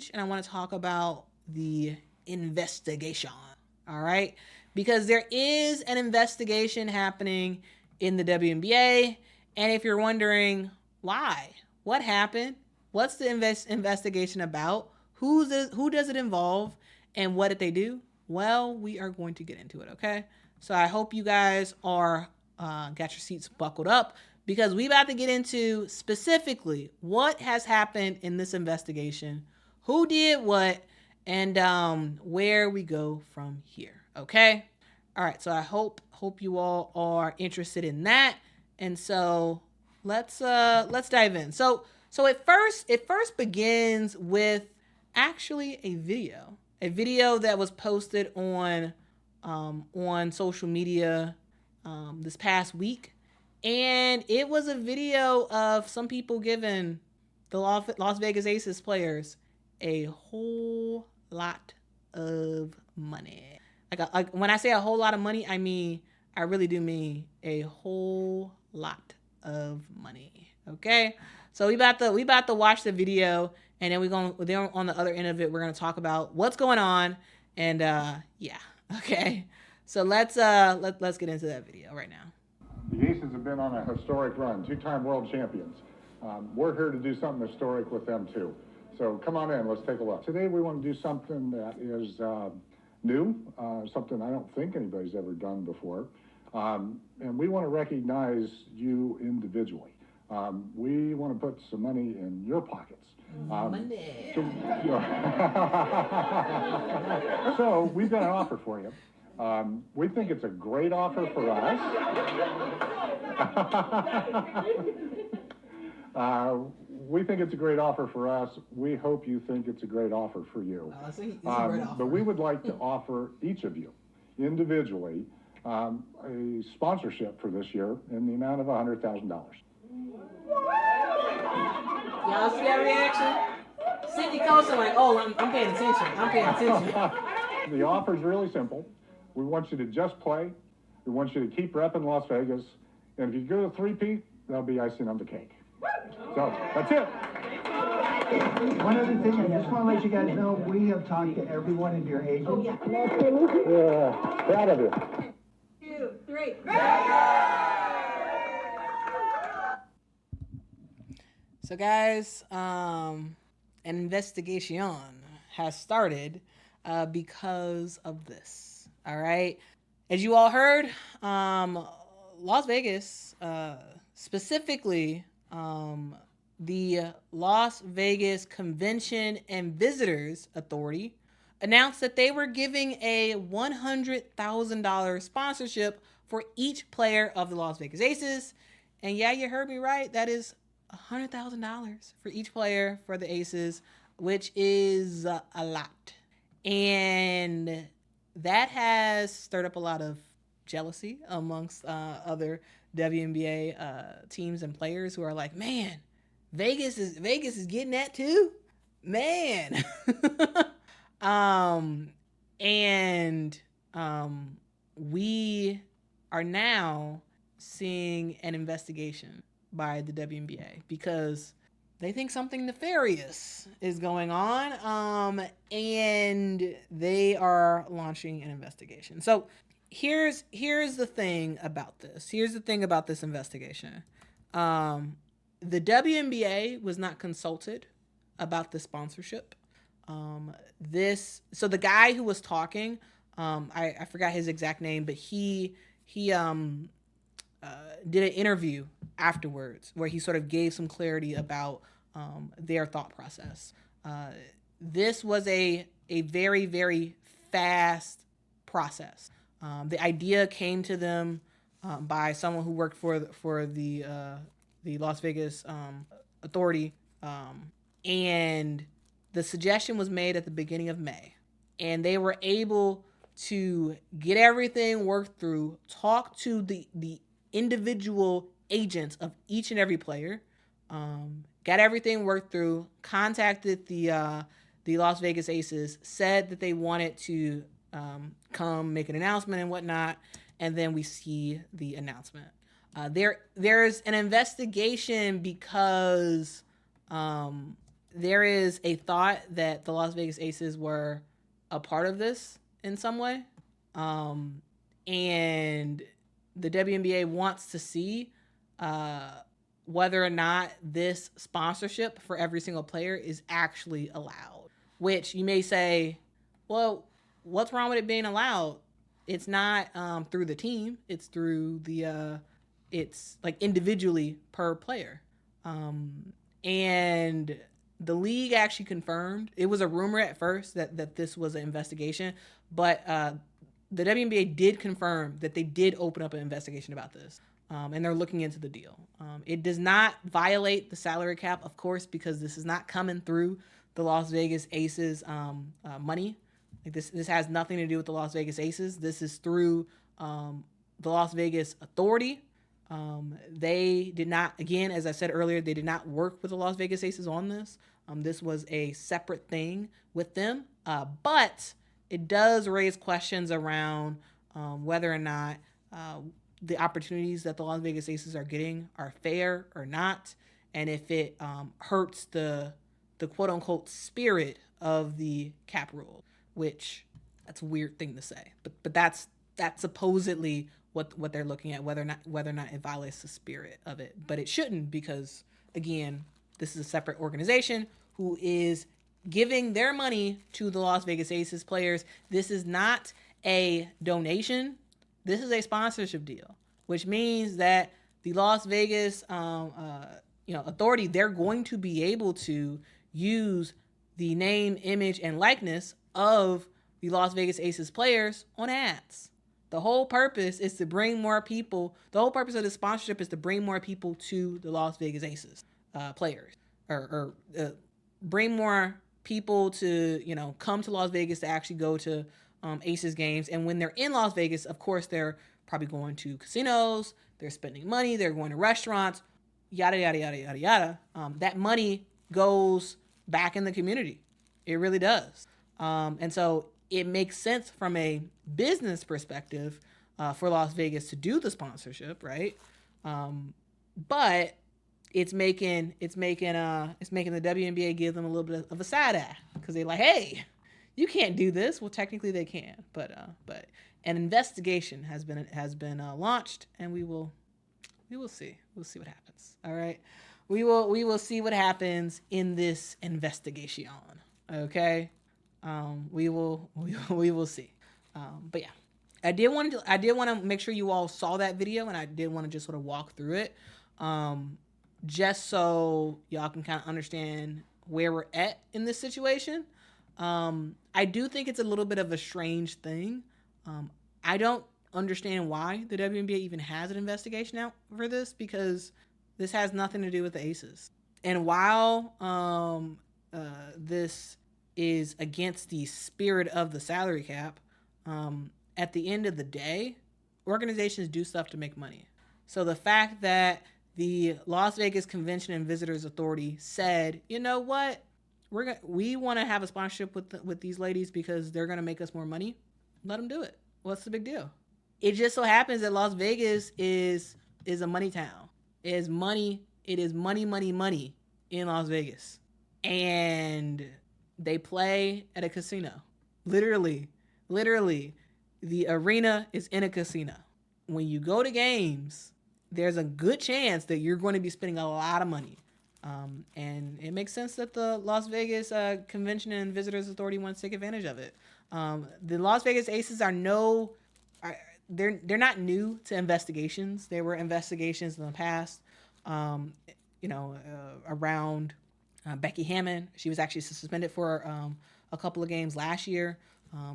change, and I want to talk about the investigation. All right, because there is an investigation happening in the WNBA, and if you're wondering why, what happened, what's the investigation about, who does it involve, and what did they do? Well, we are going to get into it. Okay, so I hope you guys are got your seats buckled up, because we about to get into specifically what has happened in this investigation, who did what, and where we go from here. Okay. All right. So I hope you all are interested in that. And so let's dive in. So it first begins with actually a video that was posted on social media this past week, and it was a video of some people giving the Las Vegas Aces players a whole lot of money. Like when I say a whole lot of money, I really do mean a whole lot of money. Okay, so we about to watch the video, and then on the other end of it, we're gonna talk about what's going on, and yeah, okay. So let's get into that video right now. The Aces have been on a historic run, two-time world champions. We're here to do something historic with them too. So come on in, let's take a look. Today we want to do something that is new, something I don't think anybody's ever done before. And we want to recognize you individually. We want to put some money in your pockets. Money. So we've got an offer for you. We think it's a great offer for us. We think it's a great offer for us. We hope you think it's a great offer for you. It's a great offer. But we would like to offer each of you individually a sponsorship for this year in the amount of $100,000. Y'all see that reaction? Sydney Coulson like, oh, I'm paying attention. The offer is really simple. We want you to just play. We want you to keep repping Las Vegas. And if you go to three-peat, that'll be icing on the cake. So that's it. One other thing, I just want to let you guys know, we have talked to everyone in your agent. Yeah, proud of you. 2, 3. So guys, an investigation has started because of this. All right. As you all heard, Las Vegas, specifically the Las Vegas Convention and Visitors Authority, announced that they were giving a $100,000 sponsorship for each player of the Las Vegas Aces. And yeah, you heard me right. That is $100,000 for each player for the Aces, which is a lot. And that has stirred up a lot of jealousy amongst other WNBA teams and players who are like, man, Vegas is getting that too, man. We are now seeing an investigation by the WNBA because they think something nefarious is going on, and they are launching an investigation. So here's the thing about this. Here's the thing about this investigation. The WNBA was not consulted about the sponsorship. So the guy who was talking, I forgot his exact name, but he did an interview afterwards where he sort of gave some clarity about their thought process. This was a very, very fast process. The idea came to them by someone who worked for the Las Vegas Authority, and the suggestion was made at the beginning of May, and they were able to get everything worked through, talk to the individual agents of each and every player, got everything worked through, contacted the Las Vegas Aces, said that they wanted to come make an announcement and whatnot, and then we see the announcement. There's an investigation because there is a thought that the Las Vegas Aces were a part of this in some way. And the WNBA wants to see whether or not this sponsorship for every single player is actually allowed. Which you may say, well, what's wrong with it being allowed? It's not through the team. It's through it's like individually per player. And the league actually confirmed, it was a rumor at first that this was an investigation, but the WNBA did confirm that they did open up an investigation about this. And they're looking into the deal. It does not violate the salary cap, of course, because this is not coming through the Las Vegas Aces money. Like this has nothing to do with the Las Vegas Aces. This is through the Las Vegas Authority. They did not, again, as I said earlier, they did not work with the Las Vegas Aces on this. This was a separate thing with them. But it does raise questions around whether or not the opportunities that the Las Vegas Aces are getting are fair or not, and if it hurts the quote-unquote spirit of the cap rule, which that's a weird thing to say, but that's supposedly what they're looking at, whether or not it violates the spirit of it. But it shouldn't, because again, this is a separate organization who is giving their money to the Las Vegas Aces players. This is not a donation. This is a sponsorship deal, which means that the Las Vegas Authority, they're going to be able to use the name, image, and likeness of the Las Vegas Aces players on ads. The whole purpose is to bring more people. The whole purpose of the sponsorship is to bring more people to the Las Vegas Aces players, or bring more people to come to Las Vegas to actually go to Aces games. And when they're in Las Vegas, of course, they're probably going to casinos. They're spending money. They're going to restaurants. Yada yada yada yada yada. That money goes back in the community. It really does. And so it makes sense from a business perspective for Las Vegas to do the sponsorship, right? But it's making the WNBA give them a little bit of a side eye, because they're like, hey, you can't do this. Well, technically they can, but an investigation has been launched, and we will see. We'll see what happens. All right, we will see what happens in this investigation. Okay. We will see. But yeah, I did want to make sure you all saw that video, and I did want to just sort of walk through it, just so y'all can kind of understand where we're at in this situation. I do think it's a little bit of a strange thing. I don't understand why the WNBA even has an investigation out for this, because this has nothing to do with the Aces. And while this is against the spirit of the salary cap, at the end of the day, organizations do stuff to make money. So the fact that the Las Vegas Convention and Visitors Authority said, you know what, we want to have a sponsorship with these ladies because they're going to make us more money, let them do it. What's the big deal? It just so happens that Las Vegas is a money town. It is money in Las Vegas. And they play at a casino. Literally, the arena is in a casino. When you go to games, there's a good chance that you're going to be spending a lot of money. And it makes sense that the Las Vegas Convention and Visitors Authority wants to take advantage of it. The Las Vegas Aces they're not new to investigations. There were investigations in the past, around Becky Hammon. She was actually suspended for a couple of games last year.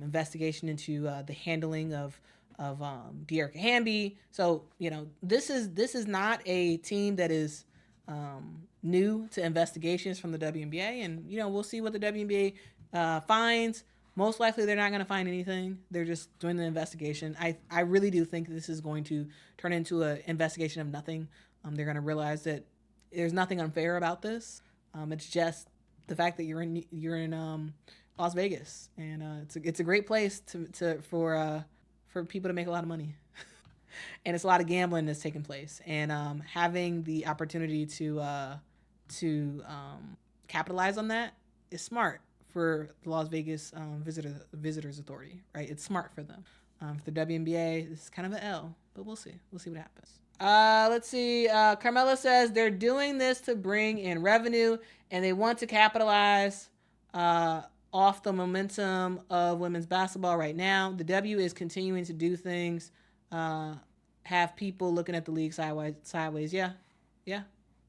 Investigation into the handling of De'Erica Hamby. So this is not a team that is new to investigations from the WNBA, and we'll see what the WNBA finds. Most likely they're not going to find anything. They're just doing the investigation. I really do think this is going to turn into an investigation of nothing. They're going to realize that there's nothing unfair about this. It's just the fact that you're in Las Vegas, and it's a great place for people to make a lot of money, and it's a lot of gambling that's taking place, and having the opportunity to capitalize on that is smart for the Las Vegas Visitors Authority, right? It's smart for them. For the WNBA, this is kind of an L, but we'll see. We'll see what happens. Let's see. Carmela says they're doing this to bring in revenue, and they want to capitalize off the momentum of women's basketball right now. The W is continuing to do things, have people looking at the league sideways. Yeah.